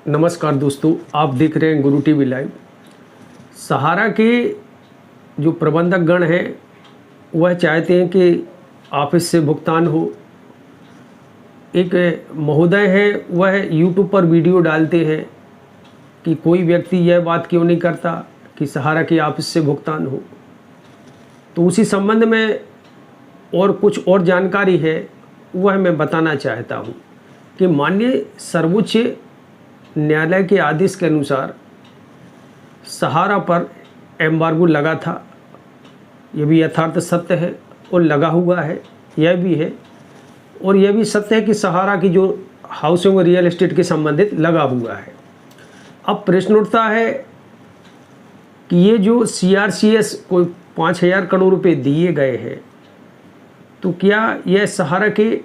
नमस्कार दोस्तों, आप देख रहे हैं गुरु टीवी लाइव। सहारा के जो प्रबंधक गण हैं वह चाहते हैं कि ऑफिस से भुगतान हो। एक महोदय हैं, वह यूट्यूब पर वीडियो डालते हैं कि कोई व्यक्ति यह बात क्यों नहीं करता कि सहारा की ऑफिस से भुगतान हो। तो उसी संबंध में और कुछ और जानकारी है वह मैं बताना चाहता हूँ कि माननीय सर्वोच्च न्यायालय के आदेश के अनुसार सहारा पर एम्बार्गो लगा था। यह भी यथार्थ सत्य है और लगा हुआ है, यह भी है। और यह भी सत्य है कि सहारा की जो हाउसिंग और रियल एस्टेट के संबंधित लगा हुआ है। अब प्रश्न उठता है कि ये जो CRCS को 5,000 करोड़ रुपए दिए गए हैं, तो क्या यह सहारा के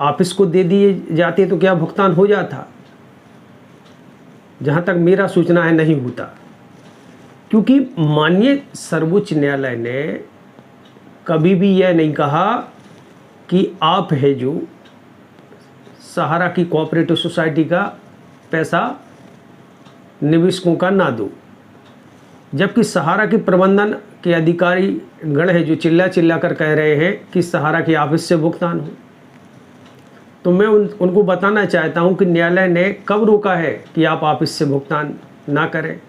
ऑफिस को दे दिए जाते तो क्या भुगतान हो जाता? जहाँ तक मेरा सूचना है नहीं होता, क्योंकि माननीय सर्वोच्च न्यायालय ने कभी भी यह नहीं कहा कि आप है जो सहारा की कोऑपरेटिव सोसाइटी का पैसा निवेशकों का ना दो। जबकि सहारा के प्रबंधन के अधिकारी गण है जो चिल्ला कर कह रहे हैं कि सहारा के ऑफिस से भुगतान हो। तो मैं उनको बताना चाहता हूं कि न्यायालय ने कब रोका है कि आप ऑफिस से भुगतान ना करें।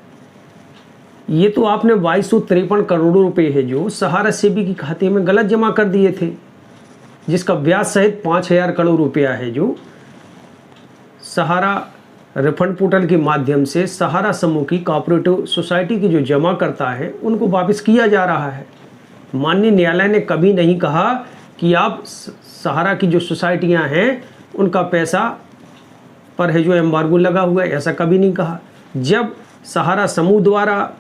ये तो आपने 2253 करोड़ रुपए है जो सहारा सेबी के खाते में गलत जमा कर दिए थे, जिसका ब्याज सहित 5,000 करोड़ रुपया है जो सहारा रिफंड पोर्टल के माध्यम से सहारा समूह की कोऑपरेटिव सोसाइटी की जो जमा करता है उनको वापस किया जा रहा है। माननीय न्यायालय ने कभी नहीं कहा कि आप सहारा की जो सोसाइटियां हैं उनका पैसा पर है जो एम्बार्गो लगा हुआ है, ऐसा कभी नहीं कहा। जब सहारा समूह द्वारा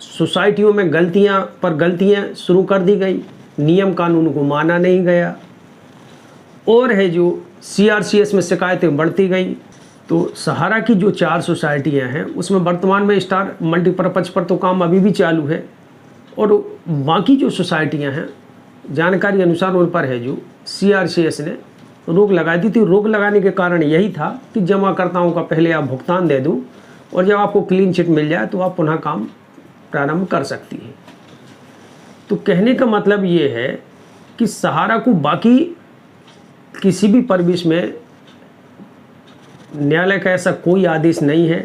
सोसाइटियों में गलतियां शुरू कर दी गई, नियम कानून को माना नहीं गया और है जो CRCS में शिकायतें बढ़ती गई, तो सहारा की जो 4 सोसाइटियां हैं उसमें वर्तमान में स्टार मल्टीपर्पज़ पर तो काम अभी भी चालू है, और बाकी जो सोसाइटियां हैं जानकारी अनुसार उन पर है जो CRCS ने रोक लगा दी थी। रोक लगाने के कारण यही था कि जमाकर्ताओं का पहले आप भुगतान दे दो और जब आपको क्लीन चिट मिल जाए तो आप पुनः काम प्रारंभ कर सकती हैं। तो कहने का मतलब ये है कि सहारा को बाकी किसी भी परिवेश में न्यायालय का ऐसा कोई आदेश नहीं है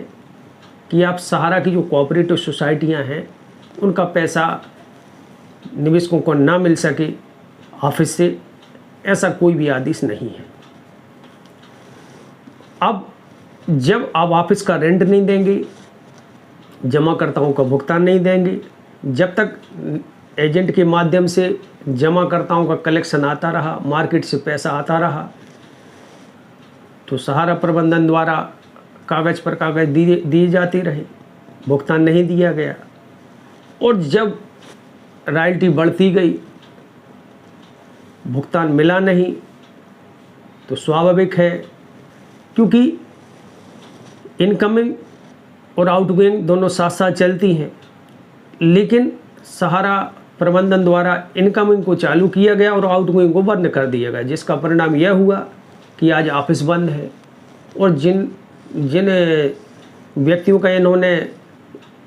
कि आप सहारा की जो कोऑपरेटिव सोसाइटियां हैं उनका पैसा निवेशकों को ना मिल सके ऑफिस से, ऐसा कोई भी आदेश नहीं है। अब जब आप ऑफिस का रेंट नहीं देंगे, जमाकर्ताओं का भुगतान नहीं देंगे, जब तक एजेंट के माध्यम से जमाकर्ताओं का कलेक्शन आता रहा, मार्केट से पैसा आता रहा, तो सहारा प्रबंधन द्वारा कागज़ पर कागज़ दिए जाते रहे, भुगतान नहीं दिया गया। और जब रॉयल्टी बढ़ती गई, भुगतान मिला नहीं, तो स्वाभाविक है क्योंकि इनकमिंग और आउटगोइंग दोनों साथ साथ चलती हैं, लेकिन सहारा प्रबंधन द्वारा इनकमिंग को चालू किया गया और आउटगोइंग को बंद कर दिया गया, जिसका परिणाम यह हुआ कि आज ऑफिस बंद है। और जिन व्यक्तियों का इन्होंने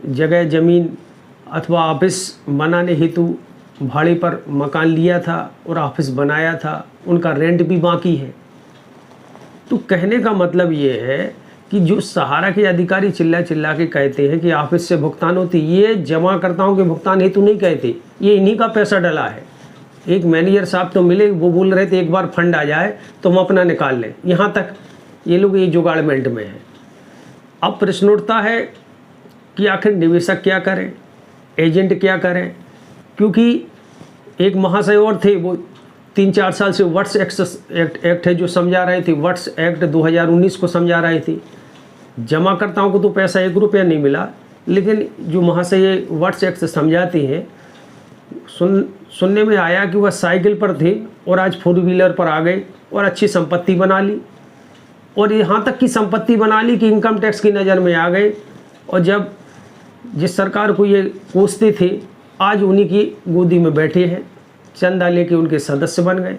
जगह ज़मीन अथवा ऑफिस बनाने हेतु भाड़े पर मकान लिया था और ऑफिस बनाया था, उनका रेंट भी बाकी है। तो कहने का मतलब ये है कि जो सहारा के अधिकारी चिल्ला के कहते हैं कि ऑफिस से भुगतान होती, ये जमाकर्ताओं के भुगतान हेतु नहीं कहते, ये इन्हीं का पैसा डला है। एक मैनेजर साहब तो मिले, वो बोल रहे थे एक बार फंड आ जाए तो हम अपना निकाल लें, यहाँ तक ये लोग ये जुगाड़मेंट में हैं। अब प्रश्न उठता है कि आखिर निवेशक क्या करें, एजेंट क्या करें, क्योंकि एक महाशय और थे, वो 3-4 साल से वट्स एक्ट है जो समझा रहे थे, वट्स एक्ट 2019 को समझा रहे थे। जमाकर्ताओं को तो पैसा 1 रुपया नहीं मिला, लेकिन जो महाशय वट्स एक्ट समझाते हैं, सुनने में आया कि वह साइकिल पर थे और आज 4 व्हीलर पर आ गए और अच्छी संपत्ति बना ली, और यहाँ तक की संपत्ति बना ली कि इनकम टैक्स की नज़र में आ गए। और जब जिस सरकार को ये कोसते थे आज उन्हीं की गोदी में बैठे हैं, चंदा लेके उनके सदस्य बन गए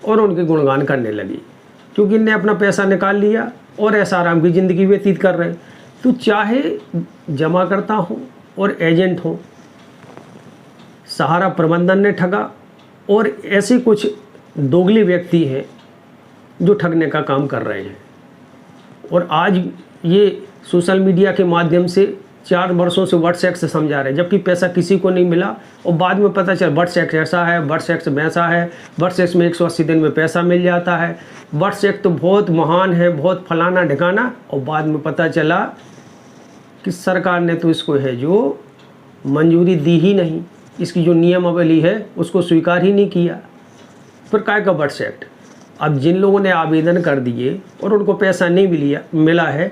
और उनके गुणगान करने लगी। क्योंकि इनने अपना पैसा निकाल लिया और ऐसा आराम की ज़िंदगी व्यतीत कर रहे हैं। तो चाहे जमाकर्ता हो और एजेंट हो, सहारा प्रबंधन ने ठगा और ऐसे कुछ दोगले व्यक्ति हैं जो ठगने का काम कर रहे हैं। और आज ये सोशल मीडिया के माध्यम से 4 वर्षों से व्हाट्सएप से समझा रहे हैं, जबकि पैसा किसी को नहीं मिला और बाद में पता चला व्हाट्सएप ऐसा है, व्हाट्सएप वैसा है, व्हाट्सएप में 180 दिन में पैसा मिल जाता है, व्हाट्सएप तो बहुत महान है, बहुत फलाना ढिकाना। और बाद में पता चला कि सरकार ने तो इसको है जो मंजूरी दी ही नहीं, इसकी जो नियमावली है उसको स्वीकार ही नहीं किया। फिर काय का व्हाट्सएप। अब जिन लोगों ने आवेदन कर दिए और उनको पैसा नहीं मिला है,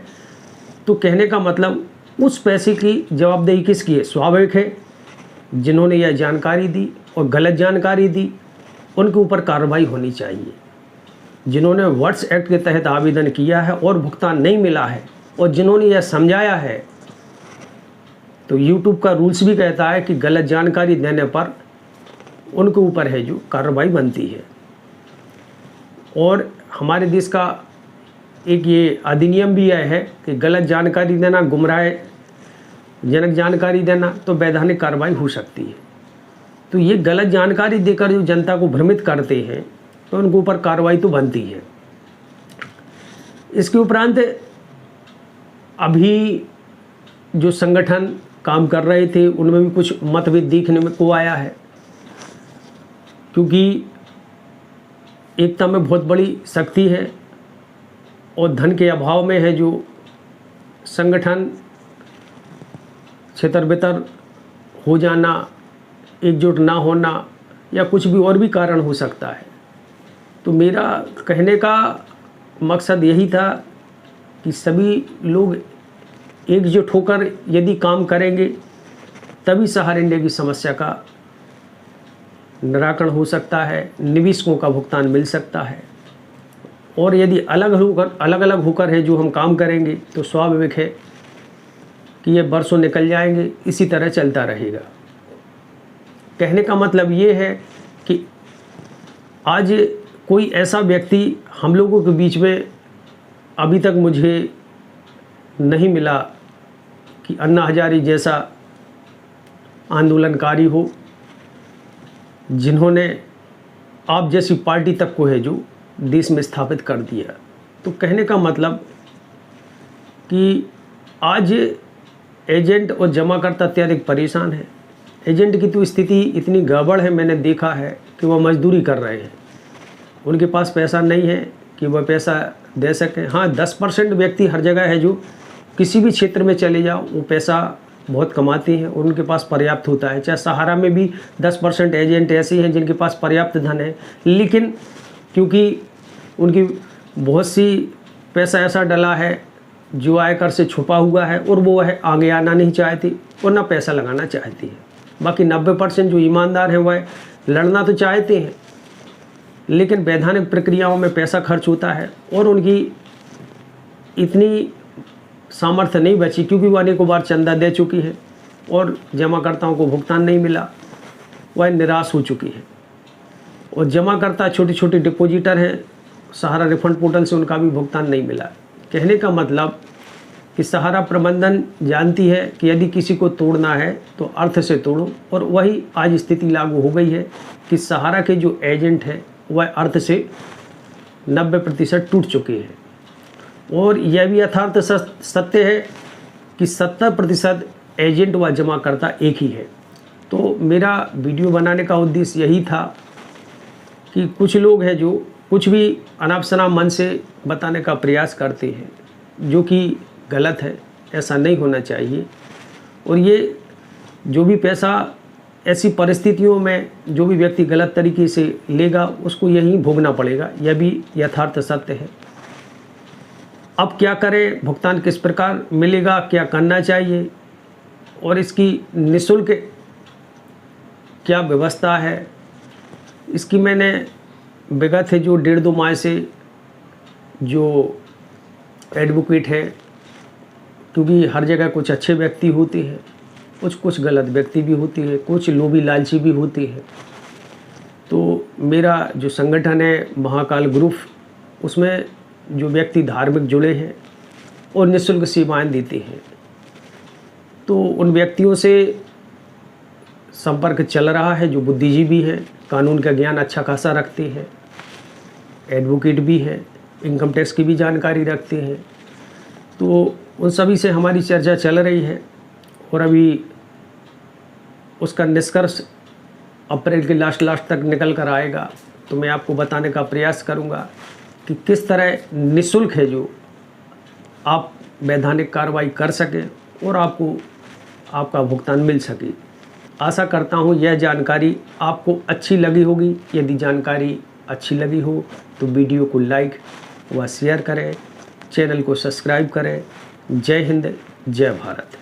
तो कहने का मतलब उस पैसे की जवाबदेही किसकी है? स्वाभाविक है जिन्होंने यह जानकारी दी और गलत जानकारी दी उनके ऊपर कार्रवाई होनी चाहिए। जिन्होंने व्हाट्स एक्ट के तहत आवेदन किया है और भुगतान नहीं मिला है और जिन्होंने यह समझाया है, तो यूट्यूब का रूल्स भी कहता है कि गलत जानकारी देने पर उनके ऊपर है जो कार्रवाई बनती है। और हमारे देश का एक ये अधिनियम भी यह है कि गलत जानकारी देना, गुमराहजनक जानकारी देना तो वैधानिक कार्रवाई हो सकती है। तो ये गलत जानकारी देकर जो जनता को भ्रमित करते हैं तो उनके ऊपर कार्रवाई तो बनती है। इसके उपरांत अभी जो संगठन काम कर रहे थे उनमें भी कुछ मतभेद देखने को आया है, क्योंकि एकता में बहुत बड़ी शक्ति है और धन के अभाव में है जो संगठन छितर-बितर हो जाना, एकजुट ना होना या कुछ भी और भी कारण हो सकता है। तो मेरा कहने का मकसद यही था कि सभी लोग एकजुट होकर यदि काम करेंगे तभी सहारा इंडिया की समस्या का निराकरण हो सकता है, निवेशकों का भुगतान मिल सकता है। और यदि अलग अलग होकर है जो हम काम करेंगे तो स्वाभाविक है कि ये बरसों निकल जाएंगे, इसी तरह चलता रहेगा। कहने का मतलब ये है कि आज कोई ऐसा व्यक्ति हम लोगों के बीच में अभी तक मुझे नहीं मिला कि अन्ना हजारे जैसा आंदोलनकारी हो, जिन्होंने आप जैसी पार्टी तक को है जो देश में स्थापित कर दिया। तो कहने का मतलब कि आज एजेंट और जमाकर्ता अत्यधिक परेशान है। एजेंट की तो स्थिति इतनी गड़बड़ है, मैंने देखा है कि वह मजदूरी कर रहे हैं, उनके पास पैसा नहीं है कि वह पैसा दे सकें। हाँ, 10% व्यक्ति हर जगह है जो किसी भी क्षेत्र में चले जाओ वो पैसा बहुत कमाते हैं और उनके पास पर्याप्त होता है। चाहे सहारा में भी 10% एजेंट ऐसे हैं जिनके पास पर्याप्त धन है, लेकिन क्योंकि उनकी बहुत सी पैसा ऐसा डला है जो आयकर से छुपा हुआ है और वो है आगे आना नहीं चाहती और ना पैसा लगाना चाहती है। बाकी 90% जो ईमानदार हैं वह लड़ना तो चाहते हैं, लेकिन वैधानिक प्रक्रियाओं में पैसा खर्च होता है और उनकी इतनी सामर्थ्य नहीं बची, क्योंकि वह अनेकों बार चंदा दे चुकी है और जमाकर्ताओं को भुगतान नहीं मिला, वह निराश हो चुकी है। और जमाकर्ता छोटे छोटे डिपॉजिटर हैं, सहारा रिफंड पोर्टल से उनका भी भुगतान नहीं मिला। कहने का मतलब कि सहारा प्रबंधन जानती है कि यदि किसी को तोड़ना है तो अर्थ से तोड़ो, और वही आज स्थिति लागू हो गई है कि सहारा के जो एजेंट हैं वह अर्थ से 90% टूट चुके हैं। और यह भी यथार्थ सत्य है कि 70% एजेंट व जमाकर्ता एक ही है। तो मेरा वीडियो बनाने का उद्देश्य यही था कि कुछ लोग हैं जो कुछ भी अनाप शनाप मन से बताने का प्रयास करते हैं, जो कि गलत है, ऐसा नहीं होना चाहिए। और ये जो भी पैसा ऐसी परिस्थितियों में जो भी व्यक्ति गलत तरीके से लेगा उसको यही भोगना पड़ेगा, यह भी यथार्थ सत्य है। अब क्या करें, भुगतान किस प्रकार मिलेगा, क्या करना चाहिए और इसकी निःशुल्क क्या व्यवस्था है, इसकी मैंने विगत है जो 1.5-2 माह से जो एडवोकेट है, क्योंकि हर जगह कुछ अच्छे व्यक्ति होते हैं, कुछ गलत व्यक्ति भी होती है, कुछ लोभी लालची भी होती है। तो मेरा जो संगठन है महाकाल ग्रुप, उसमें जो व्यक्ति धार्मिक जुड़े हैं और निःशुल्क सेवाएं देते हैं, तो उन व्यक्तियों से संपर्क चल रहा है जो बुद्धिजीवी हैं, कानून का ज्ञान अच्छा खासा रखते हैं, एडवोकेट भी हैं, इनकम टैक्स की भी जानकारी रखते हैं। तो उन सभी से हमारी चर्चा चल रही है और अभी उसका निष्कर्ष अप्रैल के लास्ट तक निकल कर आएगा। तो मैं आपको बताने का प्रयास करूंगा कि किस तरह निःशुल्क है जो आप वैधानिक कार्रवाई कर सकें और आपको आपका भुगतान मिल सके। आशा करता हूँ यह जानकारी आपको अच्छी लगी होगी। यदि जानकारी अच्छी लगी हो तो वीडियो को लाइक व शेयर करें, चैनल को सब्सक्राइब करें। जय हिंद, जय भारत।